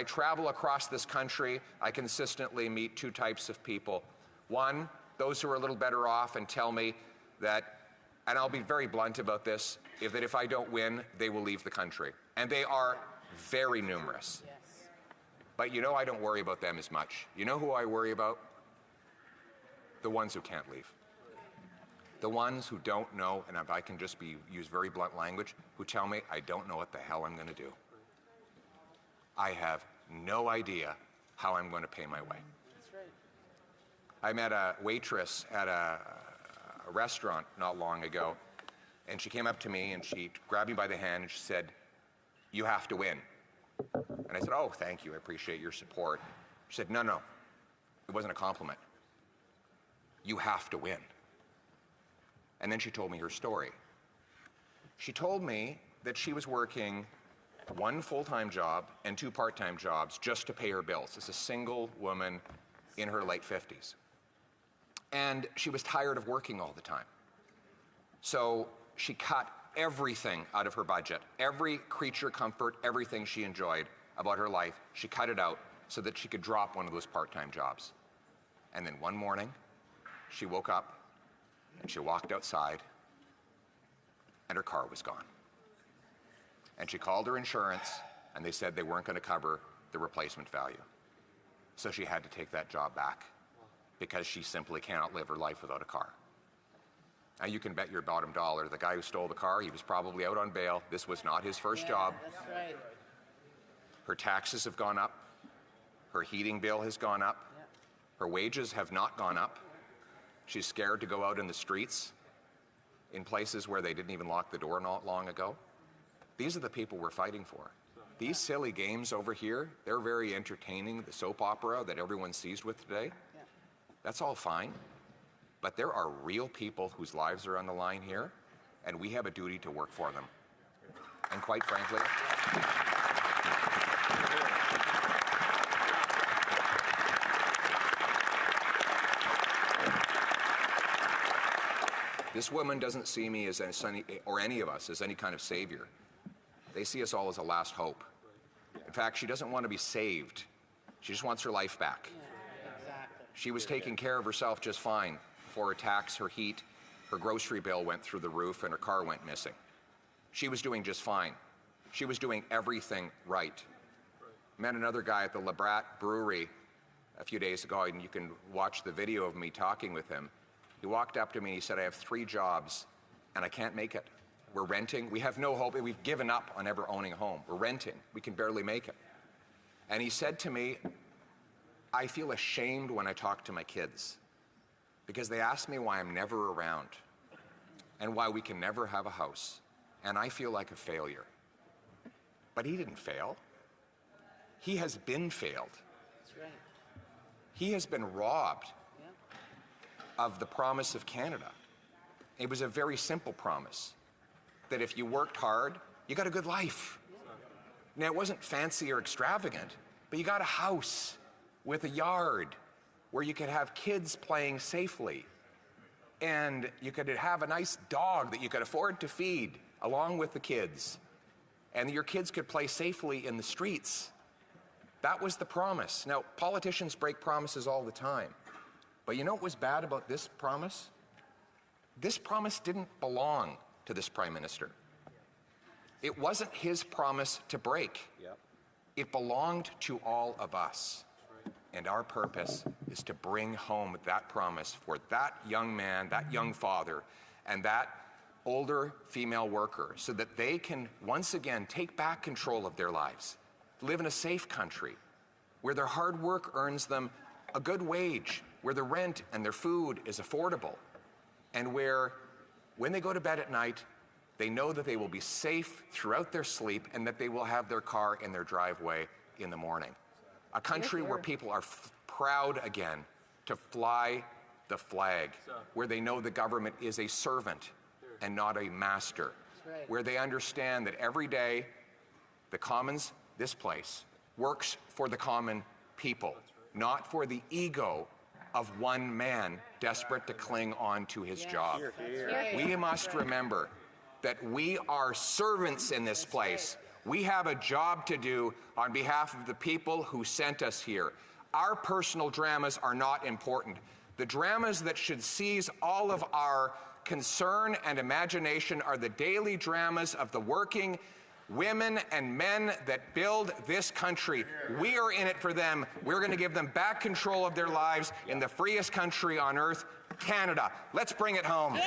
travel across this country, I consistently meet two types of people. One, those who are a little better off and tell me that, and I'll be very blunt about this, that if I don't win, they will leave the country. And they are very numerous. Yes. But you know, I don't worry about them as much. You know who I worry about? The ones who can't leave. The ones who don't know, and if I can just use very blunt language, who tell me, I don't know what the hell I'm going to do. I have no idea how I'm going to pay my way. That's right. I met a waitress at a restaurant not long ago, and she came up to me and she grabbed me by the hand and she said, "You have to win." And I said, "Oh, thank you, I appreciate your support." She said, no, it wasn't a compliment. You have to win. And then she told me her story. She told me that she was working one full-time job and two part-time jobs just to pay her bills as a single woman in her late 50s. And she was tired of working all the time. So she cut everything out of her budget, every creature comfort, everything she enjoyed about her life, she cut it out so that she could drop one of those part-time jobs. And then one morning, she woke up and she walked outside and her car was gone. And she called her insurance and they said they weren't going to cover the replacement value. So she had to take that job back because she simply cannot live her life without a car. Now you can bet your bottom dollar the guy who stole the car, he was probably out on bail. This was not his first job. That's right. Her taxes have gone up. Her heating bill has gone up. Her wages have not gone up. She's scared to go out in the streets in places where they didn't even lock the door not long ago. These are the people we're fighting for. These silly games over here, they're very entertaining. The soap opera that everyone's seized with today, that's all fine. But there are real people whose lives are on the line here, and we have a duty to work for them. And quite frankly, this woman doesn't see me as any, or any of us as any kind of savior. They see us all as a last hope. In fact, she doesn't want to be saved. She just wants her life back. Exactly. She was taking care of herself just fine before her tax, her heat, her grocery bill went through the roof and her car went missing. She was doing just fine. She was doing everything right. Met another guy at the La Brat Brewery a few days ago, and you can watch the video of me talking with him. He walked up to me and he said, "I have 3 jobs and I can't make it. We're renting. We have no hope. We've given up on ever owning a home. We're renting. We can barely make it." And he said to me, "I feel ashamed when I talk to my kids because they ask me why I'm never around and why we can never have a house. And I feel like a failure." But he didn't fail. He has been failed. That's right. He has been robbed of the promise of Canada. It was a very simple promise, that if you worked hard, you got a good life. Now, it wasn't fancy or extravagant, but you got a house with a yard where you could have kids playing safely, and you could have a nice dog that you could afford to feed along with the kids, and your kids could play safely in the streets. That was the promise. Now, politicians break promises all the time. But you know what was bad about this promise? This promise didn't belong to this Prime Minister. It wasn't his promise to break. It belonged to all of us. And our purpose is to bring home that promise for that young man, that young father, and that older female worker so that they can once again take back control of their lives, live in a safe country where their hard work earns them a good wage, where the rent and their food is affordable, and where when they go to bed at night, they know that they will be safe throughout their sleep and that they will have their car in their driveway in the morning. A country where people are proud again to fly the flag, where they know the government is a servant and not a master, where they understand that every day the Commons, this place, works for the common people, not for the ego of one man desperate to cling on to his job. Right. We must remember that we are servants in this place. We have a job to do on behalf of the people who sent us here. Our personal dramas are not important. The dramas that should seize all of our concern and imagination are the daily dramas of the working women and men that build this country. We are in it for them. We're going to give them back control of their lives in the freest country on earth, Canada. Let's bring it home.